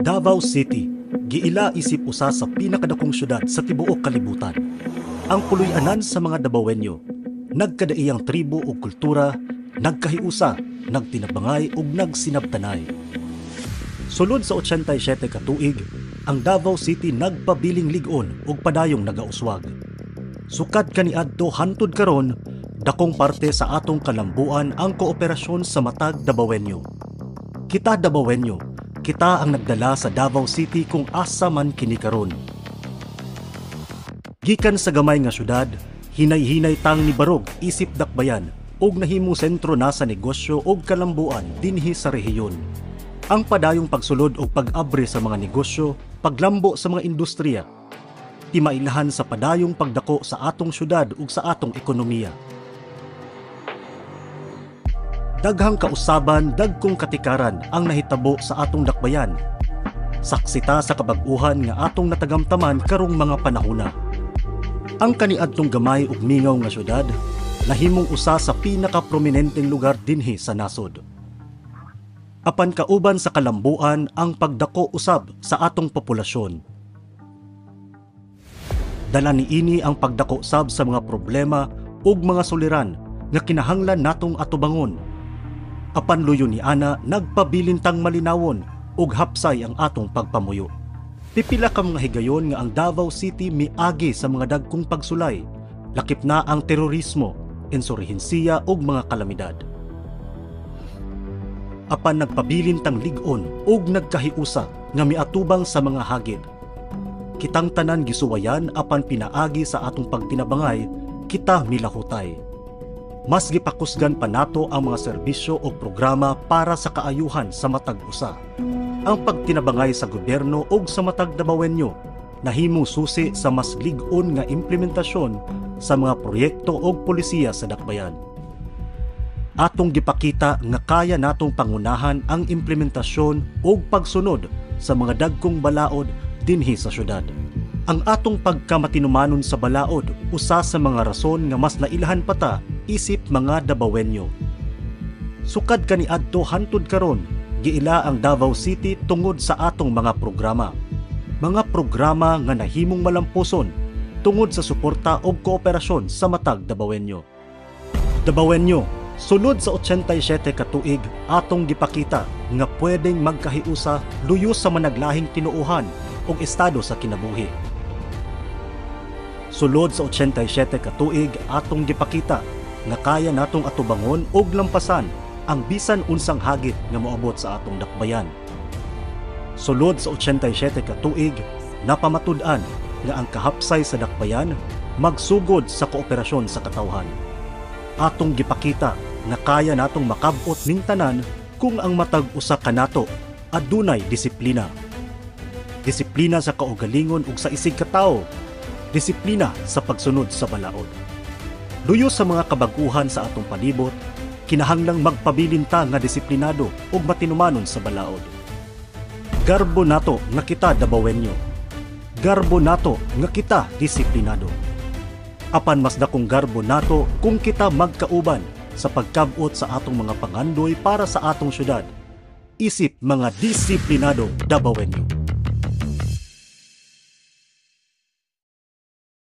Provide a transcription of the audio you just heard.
Davao City, giila isip usa sa pinakadakong syudad sa tibuok kalibutan. Ang puloy-anan sa mga Davaoenyo, nagkadaiyang tribo o kultura, nagkahiusa, nagtinabangay ug nagsinabtanay. Sulod sa 87 ka tuig, ang Davao City nagpabiling lig-on ug padayong nagauswag. Sukad kaniadto hantud karon, dakong parte sa atong kalambuan ang kooperasyon sa matag Davaoenyo. Kita Davaoenyo, kita ang nagdala sa Davao City kung asa man kini karon. Gikan sa gamay nga syudad, hinay-hinay tang ni barog isip dakbayan ug nahimo sentro na sa negosyo ug kalambuan dinhi sa rehiyon. Ang padayong pagsulod ug pag-abri sa mga negosyo, paglambo sa mga industriya, timailahan sa padayong pagdako sa atong syudad ug sa atong ekonomiya. Daghang kausaban, dagkong katikaran ang nahitabo sa atong dakbayan. Saksita sa kabag-uhan nga atong natagamtaman karong mga panahona. Ang kaniadtong gamay ug mingaw nga syudad nahimong usa sa pinaka-prominenteng lugar dinhi sa nasod. Apan kauban sa kalambuan ang pagdako usab sa atong populasyon. Dala niini ang pagdako usab sa mga problema ug mga suliran nga kinahanglan natong atubangon. Apan luyo ni ana nagpabilintang malinawon ug hapsay ang atong pagpamuyo. Pipila ka mga higayon nga ang Davao City miagi sa mga dagkong pagsulay, lakip na ang terorismo, insurhensiya ug mga kalamidad. Apan nagpabilintang lig-on ug nagkahiusa nga miatubang sa mga hagid. Kitang tanan gisuwayan apan pinaagi sa atong pagtinabangay, kita milahutay. Mas gipakusgan pa nato ang mga serbisyo o programa para sa kaayuhan sa matag usa. Ang pagtinabangay sa gobyerno ug sa matag Davaoenyo nahimo susi sa mas lig-on nga implementasyon sa mga proyekto ug polisiya sa dakbayan. Atong gipakita nga kaya natong pangunahan ang implementasyon ug pagsunod sa mga dagkong balaod dinhi sa syudad. Ang atong pagkamatinumanon sa balaod usa sa mga rason nga mas nailahan pa ta isip mga Davaoenyo. Sukad kaniadto hantud karon, giila ang Davao City tungod sa atong mga programa. Mga programa nga nahimong malampuson tungod sa suporta ug kooperasyon sa matag Davaoenyo. Davaoenyo, sulod sa 87 ka tuig, atong gipakita nga pwedeng magkahiusa luyo sa managlahing tinuuhan ug estado sa kinabuhi. Sulod sa 87 ka tuig, atong gipakita nga kaya natong atubangon ug lampasan ang bisan unsang hagit nga moabot sa atong dakbayan. Sulod sa 87 ka tuig, napamatud-an nga ang kahapsay sa dakbayan magsugod sa kooperasyon sa katawhan. Atong gipakita nga kaya natong makab-ot ning tanan kung ang matag usa kanato adunay disiplina. Disiplina sa kaugalingon ug sa isig katawo, disiplina sa pagsunod sa balaod. Luyo sa mga kabag-uhan sa atong palibot, kinahanglang magpabilinta nga disiplinado ug matinumanon sa balaod. Garbo nato nga kita Davaoenyo. Garbo nato nga kita disiplinado. Apan mas dakong garbo nato kung kita magkauban sa pagkabot sa atong mga pangandoy para sa atong syudad. Isip mga disiplinado Davaoenyo.